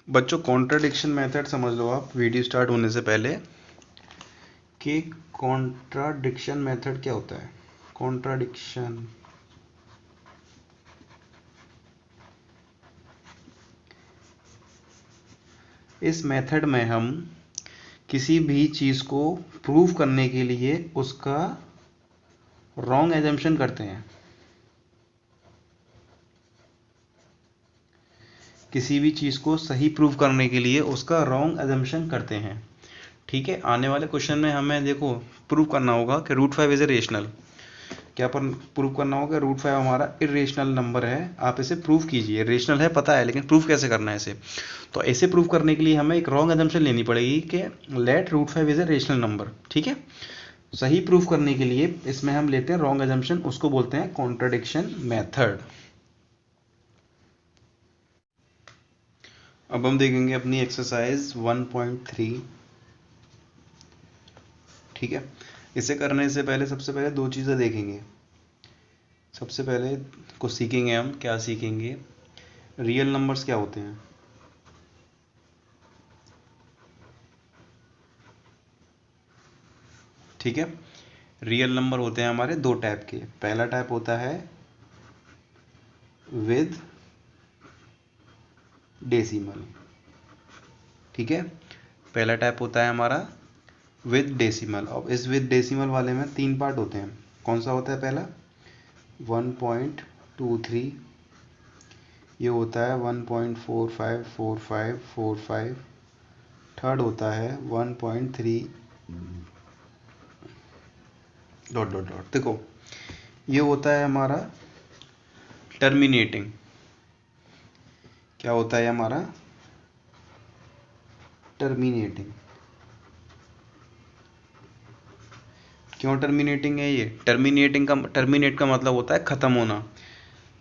बच्चों contradiction method समझ लो आप वीडियो स्टार्ट होने से पहले कि कॉन्ट्राडिक्शन मेथड क्या होता है। कॉन्ट्राडिक्शन इस मेथड में हम किसी भी चीज़ को प्रूव करने के लिए उसका रॉन्ग एजम्पशन करते हैं। किसी भी चीज़ को सही प्रूव करने के लिए उसका रॉन्ग एजम्पशन करते हैं। ठीक है, आने वाले क्वेश्चन में हमें देखो प्रूव करना होगा कि रूट 5 इज ए रेशनल। क्या पर प्रूव करना होगा रूट 5 हमारा इरेशनल नंबर है। आप इसे प्रूव कीजिए। रेशनल है पता है, लेकिन प्रूव कैसे करना है इसे। तो ऐसे प्रूव करने के लिए हमें एक रॉन्ग एजम्पशन लेनी पड़ेगी कि let root 5 is a rational number. ठीक है, सही प्रूफ करने के लिए इसमें हम लेते हैं रॉन्ग एजम्पशन, उसको बोलते हैं कॉन्ट्राडिक्शन मेथड। अब हम देखेंगे अपनी एक्सरसाइज 1.3। ठीक है, इसे करने से पहले सबसे पहले दो चीज़ें देखेंगे। सबसे पहले को सीखेंगे हम, क्या सीखेंगे, रियल नंबर्स क्या होते हैं। ठीक है, रियल नंबर होते हैं हमारे दो टाइप के। पहला टाइप होता है विद डेसिमल। ठीक है, पहला टाइप होता है हमारा विद डेसिमल। अब इस विद डेसिमल वाले में तीन पार्ट होते हैं। कौन सा होता है पहला, 1.23, ये होता है 1.454545। थर्ड होता है 1.3 डॉट डॉट डॉट। देखो ये होता है हमारा टर्मिनेटिंग। क्या होता है हमारा टर्मिनेटिंग। क्यों टर्मिनेटिंग है ये, टर्मिनेटिंग का टर्मिनेट का मतलब होता है ख़त्म होना।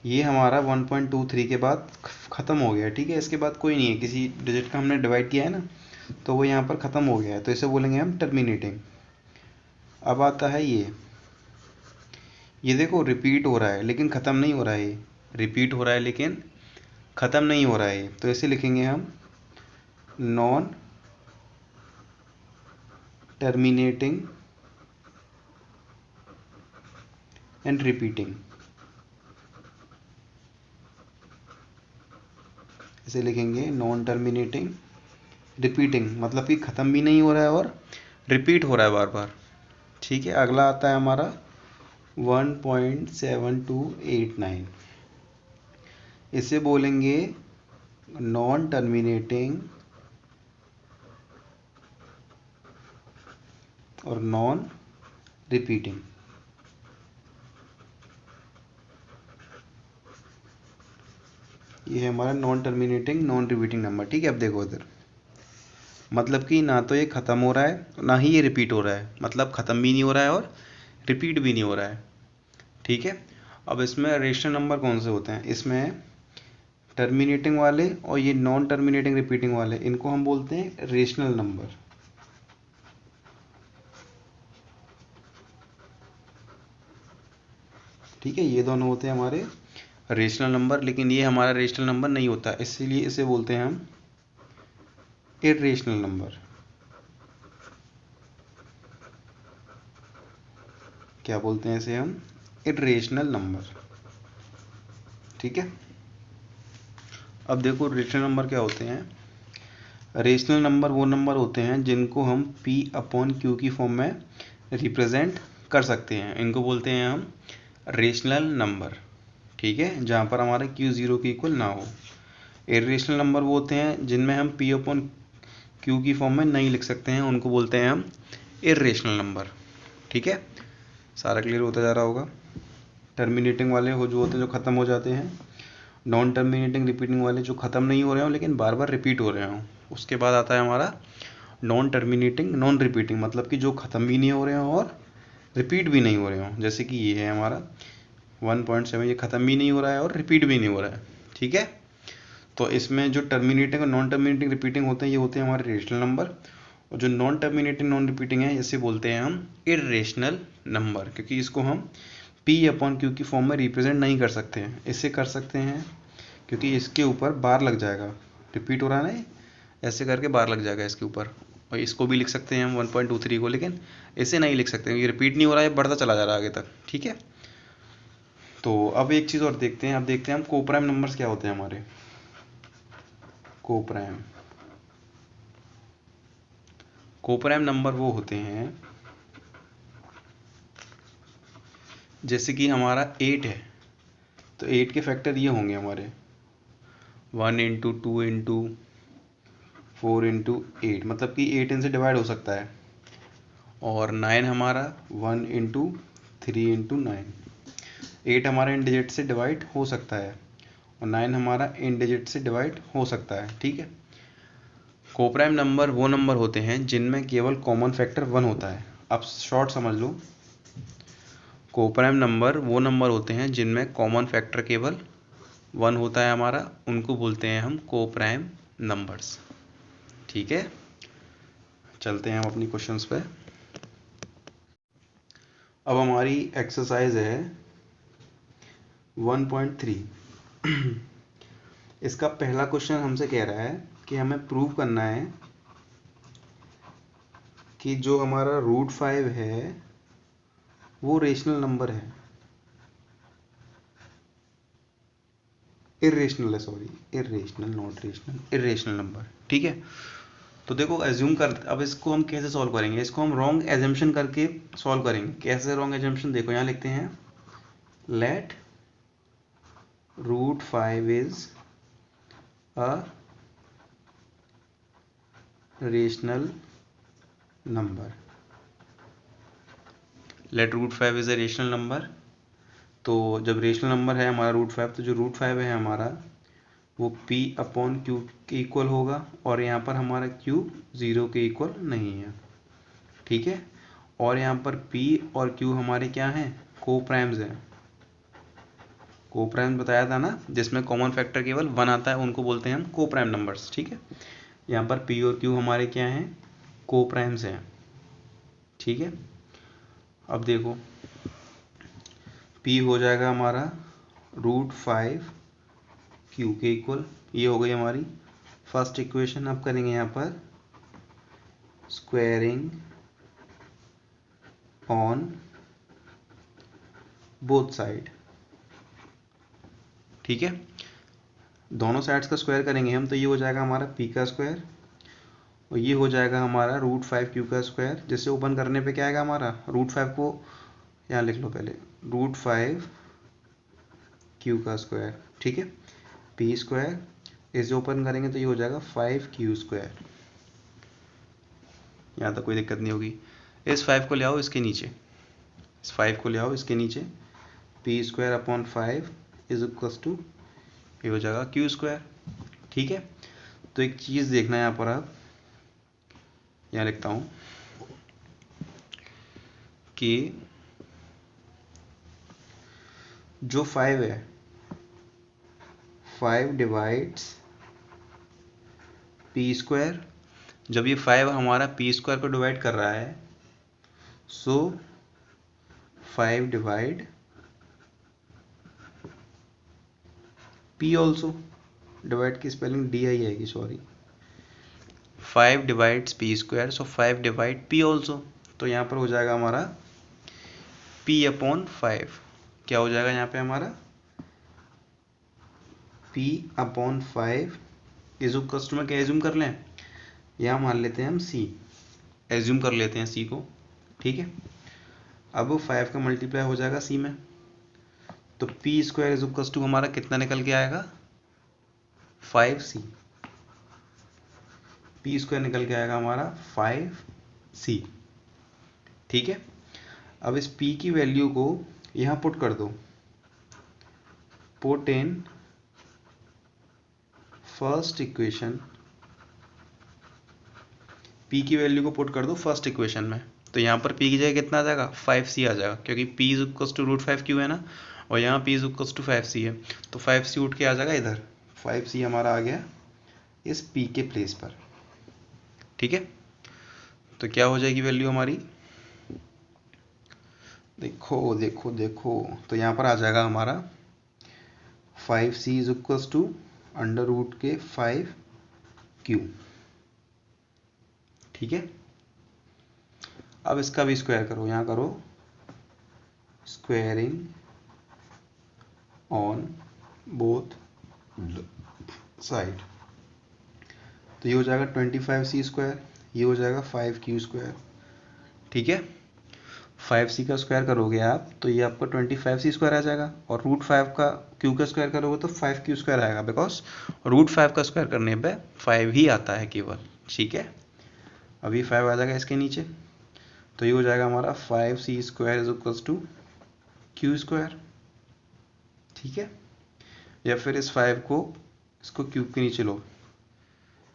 ये हमारा 1.23 के बाद ख़त्म हो गया। ठीक है, इसके बाद कोई नहीं है, किसी डिजिट का हमने डिवाइड किया है ना, तो वो यहाँ पर ख़त्म हो गया है, तो इसे बोलेंगे हम टर्मिनेटिंग। अब आता है ये देखो रिपीट हो रहा है लेकिन ख़त्म नहीं हो रहा है। ये रिपीट हो रहा है लेकिन ख़त्म नहीं हो रहा है, तो इसे लिखेंगे हम नॉन टर्मिनेटिंग एंड रिपीटिंग। इसे लिखेंगे नॉन टर्मिनेटिंग रिपीटिंग, मतलब कि ख़त्म भी नहीं हो रहा है और रिपीट हो रहा है बार बार। ठीक है, अगला आता है हमारा 1.7289। इसे बोलेंगे नॉन टर्मिनेटिंग और नॉन रिपीटिंग। ये है हमारा non terminating non repeating number. ठीक है, अब देखो इधर, मतलब कि ना तो ये ख़त्म हो रहा है ना ही ये रिपीट हो रहा है, मतलब ख़त्म भी नहीं हो रहा है और रिपीट भी नहीं हो रहा है। ठीक है, अब इसमें रेशनल नंबर कौन से होते हैं, इसमें टर्मिनेटिंग वाले और ये नॉन टर्मिनेटिंग रिपीटिंग वाले, इनको हम बोलते हैं रेशनल नंबर। ठीक है, ये दोनों होते हैं हमारे रेशनल नंबर, लेकिन ये हमारा रेशनल नंबर नहीं होता, इसीलिए इसे बोलते हैं हम इर्रेशनल नंबर। क्या बोलते हैं इसे हम, इर्रेशनल नंबर। ठीक है, अब देखो रेशनल नंबर क्या होते हैं। रेशनल नंबर वो नंबर होते हैं जिनको हम P/Q की फॉर्म में रिप्रेजेंट कर सकते हैं, इनको बोलते हैं हम रेशनल नंबर। ठीक है, जहाँ पर हमारा Q 0 के इक्वल ना हो। इरेशनल नंबर वो होते हैं जिनमें हम P/Q की फॉर्म में नहीं लिख सकते हैं, उनको बोलते हैं हम इरेशनल नंबर। ठीक है, सारा क्लियर होता जा रहा होगा। टर्मिनेटिंग वाले हो जो होते हैं जो ख़त्म हो जाते हैं, नॉन टर्मिनेटिंग रिपीटिंग वाले जो ख़त्म नहीं हो रहे हों लेकिन बार बार रिपीट हो रहे हों। उसके बाद आता है हमारा नॉन टर्मिनेटिंग नॉन रिपीटिंग, मतलब कि जो ख़त्म भी नहीं हो रहे हों और रिपीट भी नहीं हो रहे हों। जैसे कि ये है हमारा 1.7, ये ख़त्म भी नहीं हो रहा है और रिपीट भी नहीं हो रहा है। ठीक है, तो इसमें जो टर्मिनेटिंग और नॉन टर्मिनेटिंग रिपीटिंग होते हैं ये होते हैं हमारे रेशनल नंबर, और जो नॉन टर्मिनेटिंग नॉन रिपीटिंग है इसे बोलते हैं हम इरेशनल नंबर, क्योंकि इसको हम P/Q की फॉर्म में रिप्रेजेंट नहीं कर सकते हैं। इसे कर सकते हैं क्योंकि इसके ऊपर बार लग जाएगा, रिपीट हो रहा है ना, ऐसे करके बार लग जाएगा इसके ऊपर। और इसको भी लिख सकते हैं हम 1.23 को, लेकिन इसे नहीं लिख सकते क्योंकि रिपीट नहीं हो रहा है, बढ़ता चला जा रहा है आगे तक। ठीक है, तो अब एक चीज़ और देखते हैं। अब देखते हैं हम कोप्राइम नंबर्स क्या होते हैं हमारे। कोप्राइम नंबर वो होते हैं, जैसे कि हमारा 8 है तो 8 के फैक्टर ये होंगे हमारे 1 इंटू 2 इंटू 4 इंटू 8, मतलब कि 8 इनसे डिवाइड हो सकता है। और 9 हमारा 1 इंटू 3 इंटू 9, 8 हमारा इन डिजिट से डिवाइड हो सकता है और 9 हमारा इन डिजिट से डिवाइड हो सकता है। ठीक है, कोप्राइम नंबर वो नंबर होते हैं जिनमें केवल कॉमन फैक्टर 1 होता है। अब शॉर्ट समझ लो, कोप्राइम नंबर वो नंबर होते हैं जिनमें कॉमन फैक्टर केवल 1 होता है हमारा, उनको बोलते हैं हम कोप्राइम नंबर्स। ठीक है, चलते हैं हम अपनी क्वेश्चंस पे। अब हमारी एक्सरसाइज है 1.3। इसका पहला क्वेश्चन हमसे कह रहा है कि हमें प्रूव करना है कि जो हमारा √5 है वो रेशनल नंबर है, इरेशनल है, sorry irrational not rational, irrational number. ठीक है, तो देखो एज्यूम कर, अब इसको हम कैसे सॉल्व करेंगे, इसको हम रॉन्ग एजम्पशन करके सॉल्व करेंगे। कैसे रॉन्ग एजम्पशन, देखो यहाँ लिखते हैं let √5 is a rational number. Let √5 is a rational number, तो जब रेशनल नंबर है हमारा √5, तो जो √5 है हमारा वो P/Q के इक्वल होगा, और यहाँ पर हमारा Q 0 के इक्वल नहीं है। ठीक है, और यहाँ पर P और Q हमारे क्या हैं, कोप्राइम्स हैं। कोप्राइम्स बताया था ना, जिसमें कॉमन फैक्टर केवल 1 आता है, उनको बोलते हैं हम कोप्राइम नंबर्स। ठीक है, यहाँ पर P और Q हमारे क्या हैं, कोप्राइम्स हैं। ठीक है, अब देखो P हो जाएगा हमारा √5 Q के इक्वल, ये हो गई हमारी फर्स्ट इक्वेशन। अब करेंगे यहाँ पर स्क्वायरिंग ऑन बोथ साइड। ठीक है, दोनों साइड्स का स्क्वायर करेंगे हम, तो ये हो जाएगा हमारा P का स्क्वायर और ये हो जाएगा हमारा √5 Q का स्क्वायर। जिससे ओपन करने पे क्या आएगा हमारा, √5 को यहाँ लिख लो पहले, √5 Q का स्क्वायर। ठीक है, P स्क्वायर, इसे ओपन करेंगे तो ये हो जाएगा 5Q स्क्वायर। यहाँ तक कोई दिक्कत नहीं होगी। इस 5 को ले आओ इसके नीचे, इस 5 को ले आओ इसके नीचे, P²/5 इज इक्वल टू, ये हो जाएगा Q स्क्वायर। ठीक है, तो एक चीज़ देखना है यहाँ पर, आप यहाँ लिखता हूँ कि जो 5 है, 5 डिवाइड्स P²। जब ये 5 हमारा P² को डिवाइड कर रहा है, सो 5 डिवाइड P ऑल्सो। डिवाइड की स्पेलिंग DI आएगी, सॉरी, 5 डिवाइड्स P², सो 5 डिवाइड P ऑल्सो। तो यहाँ पर हो जाएगा हमारा P/5, क्या हो जाएगा यहाँ पे हमारा P/5 इज इक्वल टू, में क्या एज्यूम कर लें, यहाँ मान लेते हैं हम C, एज्यूम कर लेते हैं C को। ठीक है, अब 5 का मल्टीप्लाई हो जाएगा C में, तो P² इज इक्वल टू हमारा कितना निकल के आएगा, 5C। P² निकल के आएगा हमारा 5C। ठीक है, अब इस P की वैल्यू को यहाँ पुट कर दो, put in first equation. P की वैल्यू को पुट कर दो फर्स्ट इक्वेशन में, तो यहाँ पर P की जगह कितना आ जाएगा, 5C आ जाएगा, क्योंकि P is equal to √5Q है ना, और यहाँ P is equal to 5C है, तो 5C उठ के आ जाएगा इधर, 5C हमारा आ गया इस P के प्लेस पर। ठीक है, तो क्या हो जाएगी वैल्यू हमारी, देखो देखो देखो, तो यहाँ पर आ जाएगा हमारा 5C is equal to under root के 5 क्यू। ठीक है, अब इसका भी स्क्वायर करो, यहाँ करो स्क्वायरिंग ऑन बोथ साइड। तो ये हो जाएगा 25c², ये हो जाएगा 5q²। ठीक है, 5c का स्क्वायर करोगे आप तो ये आपका 25c² आ जाएगा, और √5 का q का स्क्वायर करोगे तो 5q² आएगा, बिकॉज √5 का स्क्वायर करने पे 5 ही आता है केवल। ठीक है, अभी 5 आ जाएगा इसके नीचे, तो ये हो जाएगा हमारा 5c² = q²। ठीक है, या फिर इस 5 को इसको क्यूब के नीचे लो,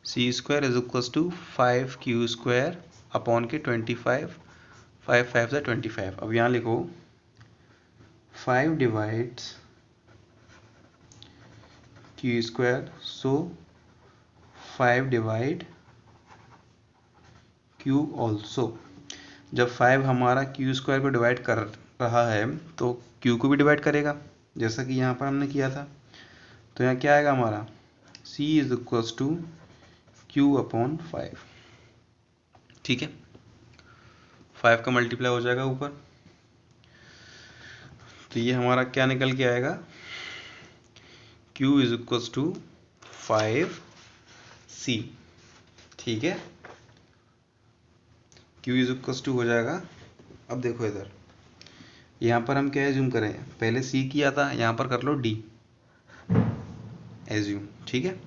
c² = 5q² अपॉन के 25, 5 5 से 25। अब यहाँ लिखो 5 डिवाइड्स q², सो 5 डिवाइड q ऑल्सो। जब 5 हमारा q² को डिवाइड कर रहा है तो q को भी डिवाइड करेगा, जैसा कि यहाँ पर हमने किया था। तो यहाँ क्या आएगा हमारा, c = q/5। ठीक है, 5 का मल्टीप्लाई हो जाएगा ऊपर, तो ये हमारा क्या निकल के आएगा, q = 5c। ठीक है, q = हो जाएगा। अब देखो इधर, यहाँ पर हम क्या एज्यूम करें, पहले c किया था, यहाँ पर कर लो d एज्यूम। ठीक है,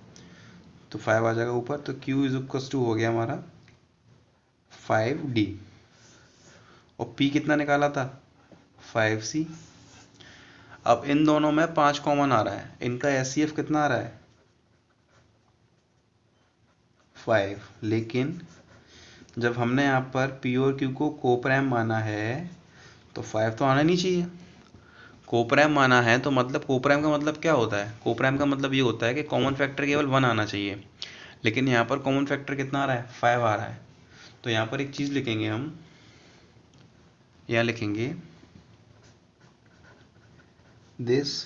तो 5 आ जाएगा ऊपर, तो q = हो गया हमारा 5d, और p कितना निकाला था 5c। अब इन दोनों में 5 कॉमन आ रहा है, इनका HCF कितना आ रहा है 5, लेकिन जब हमने यहाँ पर p और q को कोप्राइम माना है तो 5 तो आना नहीं चाहिए। कोप्राइम माना है तो मतलब कोप्राइम का मतलब क्या होता है, कोप्राइम का मतलब ये होता है कि कॉमन फैक्टर केवल 1 आना चाहिए, लेकिन यहाँ पर कॉमन फैक्टर कितना आ रहा है 5 आ रहा है। तो यहाँ पर एक चीज़ लिखेंगे हम, यहाँ लिखेंगे दिस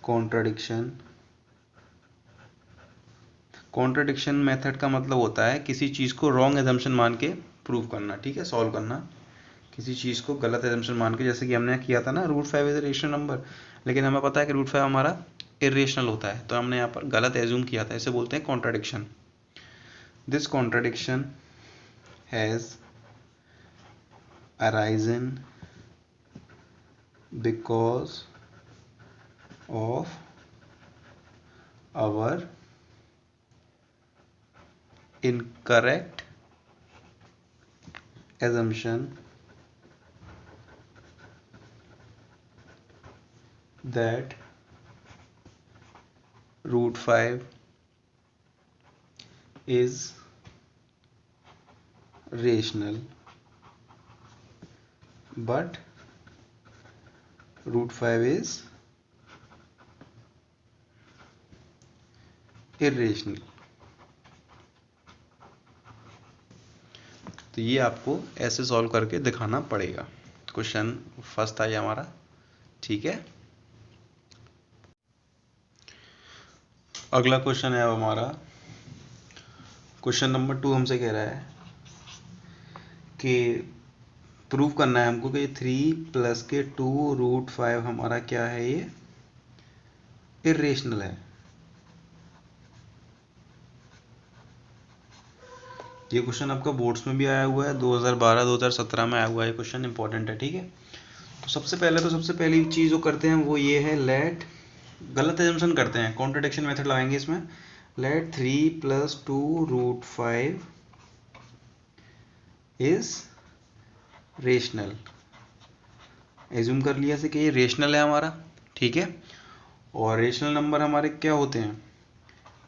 कॉन्ट्रडिक्शन मेथड का मतलब होता है किसी चीज़ को रॉन्ग एजम्पशन मान के प्रूव करना। ठीक है, सॉल्व करना, किसी चीज़ को गलत एजम्पशन मान के, जैसे कि हमने किया था ना √5 इज रेशनल नंबर, लेकिन हमें पता है कि √5 हमारा इरेशनल होता है, तो हमने यहाँ पर गलत एज्यूम किया था, इसे बोलते हैं contradiction. This contradiction has arisen because of our incorrect assumption that √5 is rational, but √5 is irrational। तो ये आपको ऐसे सॉल्व करके दिखाना पड़ेगा। क्वेश्चन फर्स्ट था ये हमारा। ठीक है, अगला क्वेश्चन है अब हमारा क्वेश्चन नंबर 2। हमसे कह रहा है कि प्रूव करना है हमको कि 3 + के 2 √5 हमारा क्या है, ये इरेशनल है। ये क्वेश्चन आपका बोर्ड्स में भी आया हुआ है, 2012-2017 में आया हुआ है, ये क्वेश्चन इंपॉर्टेंट है। ठीक है, तो सबसे पहली चीज़ जो करते हैं वो ये है, लेट, गलत एजम्पशन करते हैं, कॉन्ट्रडिक्शन मेथड लगाएंगे इसमें। Late 3 + 2 √5 is rational. एज्यूम कर लिया से कि ये रेशनल है हमारा। ठीक है, और रेशनल नंबर हमारे क्या होते हैं,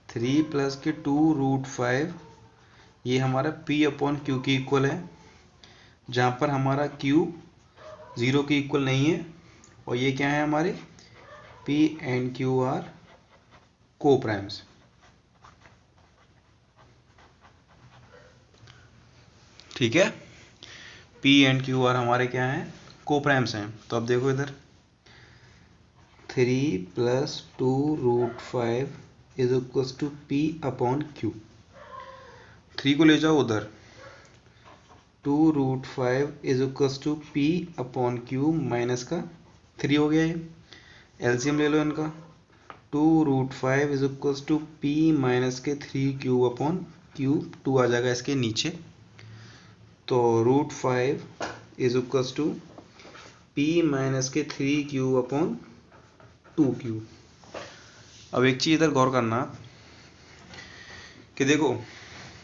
3 + के 2 √5, ये हमारा p/q के इक्वल है, जहाँ पर हमारा q 0 के इक्वल नहीं है, और ये क्या है हमारे p and q are coprimes. ठीक है, p and q आर हमारे क्या हैं, कोप्राइम्स हैं। तो अब देखो इधर 3 + 2 √5 is equals to p upon q. 3 को ले जाओ उधर, 2√5 is equals to p upon q minus का 3 हो गया ये। एलसीएम ले लो इनका, 2√5 is equals to p minus के 3 क्यू अपॉन क्यू, 2 आ जाएगा इसके नीचे। तो √5 is equals to p minus के 3 क्यू अपॉन 2 क्यू। अब एक चीज़ इधर गौर करना कि देखो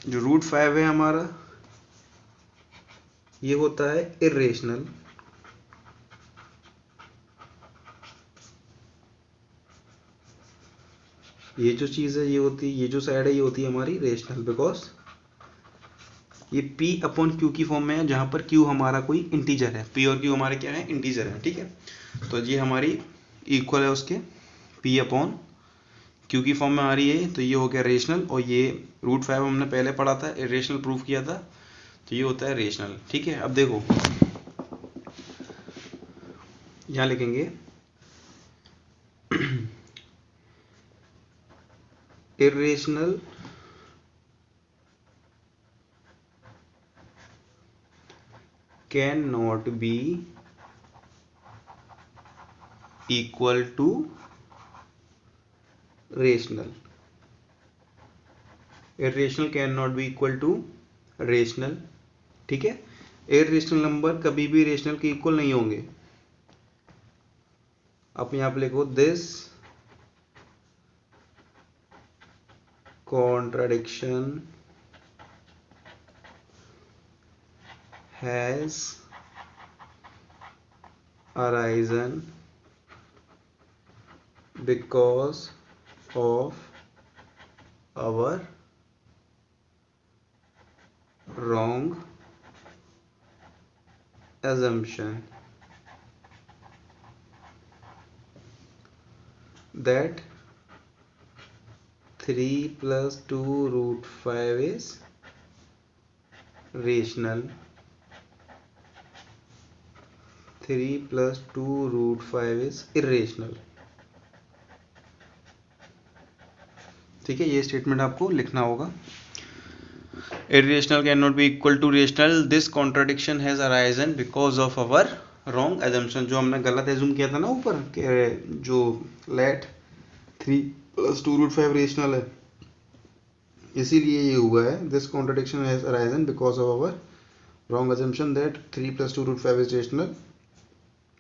जो √5 है हमारा, ये होता है इर्रेशनल, ये जो चीज़ है ये होती है, ये जो साइड है ये होती है हमारी रेशनल, बिकॉज ये p अपॉन क्यू की फॉर्म में है, जहाँ पर q हमारा कोई इंटीजर है, p और q हमारे क्या है, इंटीजर है, ठीक है। तो ये हमारी इक्वल है उसके p अपॉन क्यू की फॉर्म में आ रही है, तो ये हो गया रेशनल। और ये √5 हमने पहले पढ़ा था, इरेशनल प्रूफ किया था, तो ये होता है रेशनल, ठीक है। अब देखो यहाँ लिखेंगे irrational cannot be equal to rational, irrational cannot be equal to rational, ठीक है। irrational नंबर कभी भी रेशनल के इक्वल नहीं होंगे। आप यहाँ पे लिखो this contradiction has arisen because of our wrong assumption that 3 plus 2√5 is rational, 3 plus 2√5 is irrational, ठीक है। ये स्टेटमेंट आपको लिखना होगा। irrational cannot be equal to rational, this contradiction has arisen because of our wrong assumption, जो हमने गलत assume किया था ना ऊपर, जो लेट 3 plus 2√5 रेशनल है, इसीलिए ये हुआ है। This contradiction has arisen because of our wrong assumption that 3 plus 2√5 is rational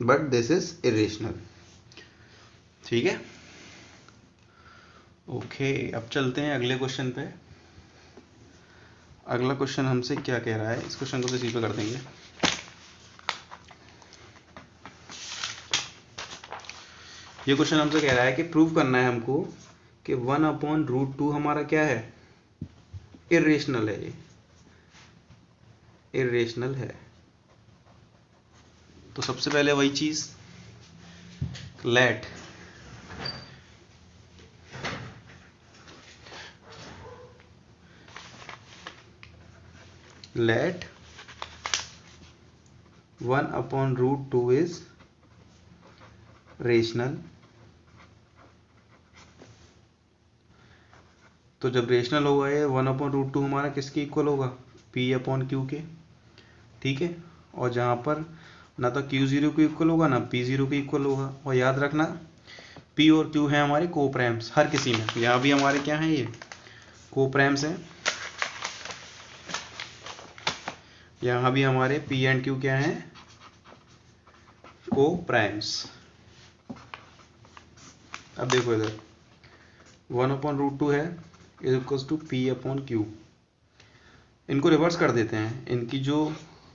but this is irrational, ठीक है। ओके, अब चलते हैं अगले क्वेश्चन पे। अगला क्वेश्चन हमसे क्या कह रहा है, इस क्वेश्चन को तो इसी पे कर देंगे। ये क्वेश्चन हमसे कह रहा है कि प्रूव करना है हमको कि 1/√2 हमारा क्या है, इर्रेशनल है। ये इर्रेशनल है, तो सबसे पहले वही चीज, लेट let 1/√2 is रेशनल। तो जब रेशनल होगा ये 1/√2 हमारा किसके इक्वल होगा, p अपॉन क्यू के, ठीक है। और जहाँ पर ना तो q0 के इक्वल होगा ना p0 के इक्वल होगा। और याद रखना p और q है हमारे कोप्राइम्स हर किसी में, यहाँ भी हमारे क्या हैं, ये कोप्राइम्स हैं। यहाँ भी हमारे p एंड q क्या हैं, कोप्राइम्स। अब देखो इधर 1/√2 है is equals to p upon q. इनको रिवर्स कर देते हैं, इनकी जो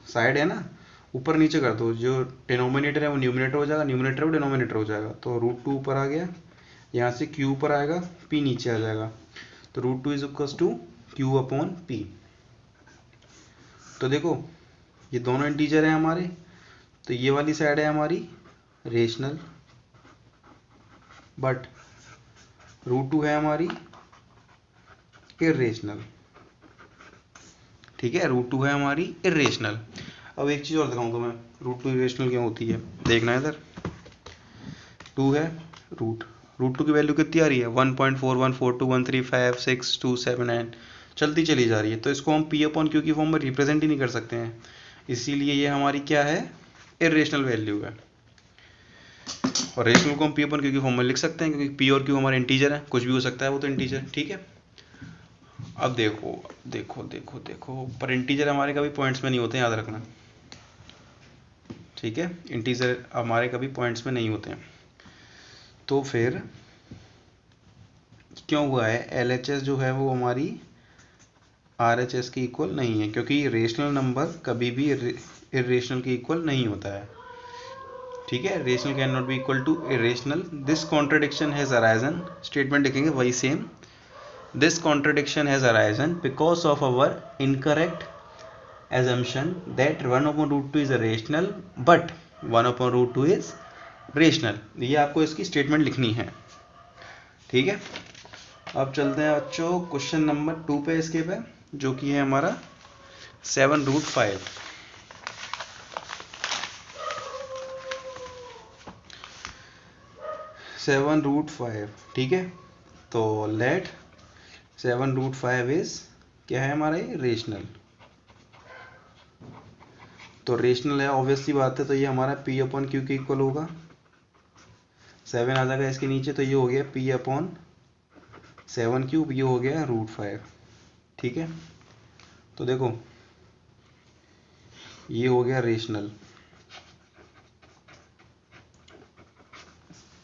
साइड है ना ऊपर नीचे कर दो, जो डिनोमिनेटर है वो न्यूमिनेटर हो जाएगा, न्यूमिनेटर वो डिनोमिनेटर हो जाएगा। तो √2 ऊपर आ गया, यहाँ से q ऊपर आएगा, p नीचे आ जाएगा। तो √2 is equals to q upon p। तो देखो ये दोनों इंटीजर है हमारे, तो ये वाली साइड है हमारी रेशनल, बट √2 है हमारी इर्रेशनल, ठीक है। √2 है हमारी इर्रेशनल। अब एक चीज़ और दिखाऊं तो मैं √2 इरेशनल क्यों होती है, देखना है इधर। 2 है रूट, √2 की वैल्यू कितनी आ रही है 1.4142135627 चलती चली जा रही है। तो इसको हम पी अपॉन क्यू की फॉर्म में रिप्रेजेंट ही नहीं कर सकते हैं, इसीलिए ये हमारी क्या है, इरेशनल वैल्यू है। और रेशनल को हम पी अपॉन क्यू की फॉर्म में लिख सकते हैं, क्योंकि पी और क्यू हमारे इंटीजर है, कुछ भी हो सकता है वो तो इंटीजर, ठीक है। अब देखो देखो देखो देखो, पर इंटीजर हमारे कभी पॉइंट्स में नहीं होते, याद रखना, ठीक है। इंटीजर हमारे कभी पॉइंट्स में नहीं होते हैं। तो फिर क्यों हुआ है, एलएचएस जो है वो हमारी आरएचएस की इक्वल नहीं है, क्योंकि रेशनल नंबर कभी भी इरेशनल की इक्वल नहीं होता है, ठीक है। Rational can not be equal to irrational. This contradiction has arisen, statement लिखेंगे वही same, this contradiction has arisen because of our incorrect assumption that 1/√2 is a rational but 1/√2 is rational। ये आपको इसकी स्टेटमेंट लिखनी है, ठीक है। अब चलते हैं बच्चों क्वेश्चन नंबर 2 पे, इसके पे जो कि है हमारा 7√5। ठीक है। तो लेट 7√5 इज क्या है हमारा, ये रेशनल। तो रेशनल है, ऑब्वियसली बात है, तो ये हमारा पी अपॉन क्यू के इक्वल होगा। 7 आ जाएगा इसके नीचे, तो ये हो गया पी अपॉन 7³ ये हो गया √5, ठीक है। तो देखो ये हो गया रेशनल,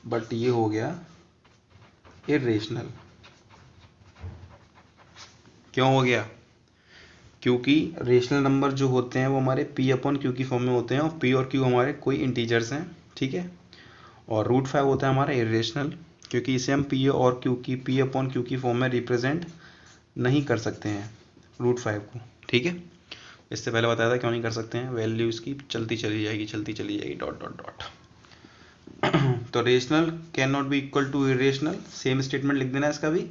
बट ये हो गया इरेशनल। क्यों हो गया, क्योंकि रेशनल नंबर जो होते हैं वो हमारे पी अपॉन क्यू की फॉर्म में होते हैं, और पी और क्यू हमारे कोई इंटीजर्स हैं, ठीक है। और √5 होता है हमारा इरेशनल, क्योंकि इसे हम पी और क्यू की पी अपॉन क्यू की फॉर्म में रिप्रेजेंट नहीं कर सकते हैं √5 को, ठीक है। इससे पहले बताया था क्यों नहीं कर सकते हैं, वैल्यू इसकी चलती चली जाएगी डॉट डॉट डॉट। तो rational can not be equal to irrational, same statement लिख देना इसका भी।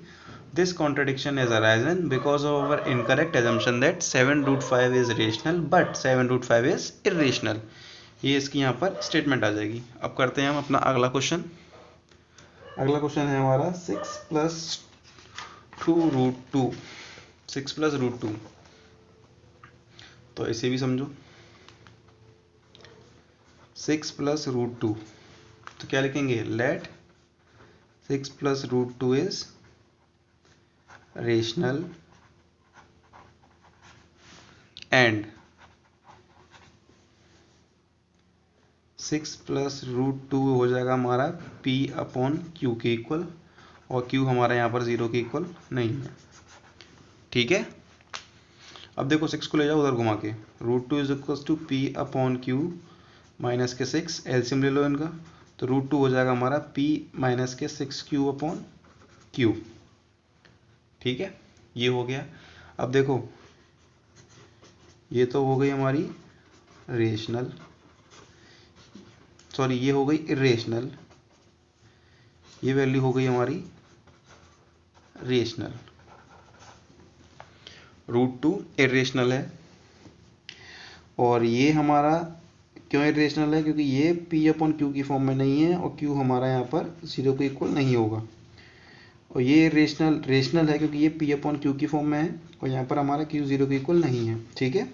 This contradiction has arisen because of our incorrect assumption that 7√5 is rational but 7√5 is irrational। ये इसकी यहाँ पर स्टेटमेंट आ जाएगी। अब करते हैं हम अपना अगला क्वेश्चन। अगला क्वेश्चन है हमारा 6 + 2√2, 6 + √2। तो इसे भी समझो, 6 + √2, तो क्या लिखेंगे, लेट 6 + √2 इज रेशनल एंड 6 + √2 हो जाएगा हमारा p अपॉन क्यू के इक्वल, और q हमारा यहाँ पर 0 के इक्वल नहीं है, ठीक है। अब देखो 6 को ले जाओ उधर घुमा के, √2 = p अपॉन क्यू माइनस के 6, एलसीएम ले लो इनका, तो √2 हो जाएगा हमारा p माइनस के 6q अपॉन क्यू, ठीक है। ये हो गया। अब देखो ये तो हो गई हमारी रेशनल, सॉरी ये हो गई इरेशनल, ये वैल्यू हो गई हमारी रेशनल। √2 इरेशनल है, और ये हमारा क्यों इरेशनल है, क्योंकि ये p अपॉन क्यू की फॉर्म में नहीं है, और q हमारा यहाँ पर 0 के इक्वल नहीं होगा। और ये रेशनल है क्योंकि ये p अपॉन क्यू की फॉर्म में है, और यहाँ पर हमारा q 0 के इक्वल नहीं है, ठीक है।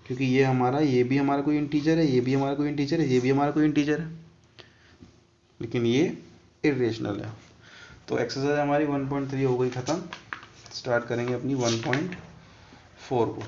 क्योंकि ये भी हमारा कोई इंटीजर है, ये भी हमारा कोई इंटीजर है, ये भी हमारा कोई इंटीजर है, लेकिन ये इरेशनल है। तो एक्सरसाइज हमारी 1.3 हो गई ख़त्म। स्टार्ट करेंगे अपनी 1.4 को।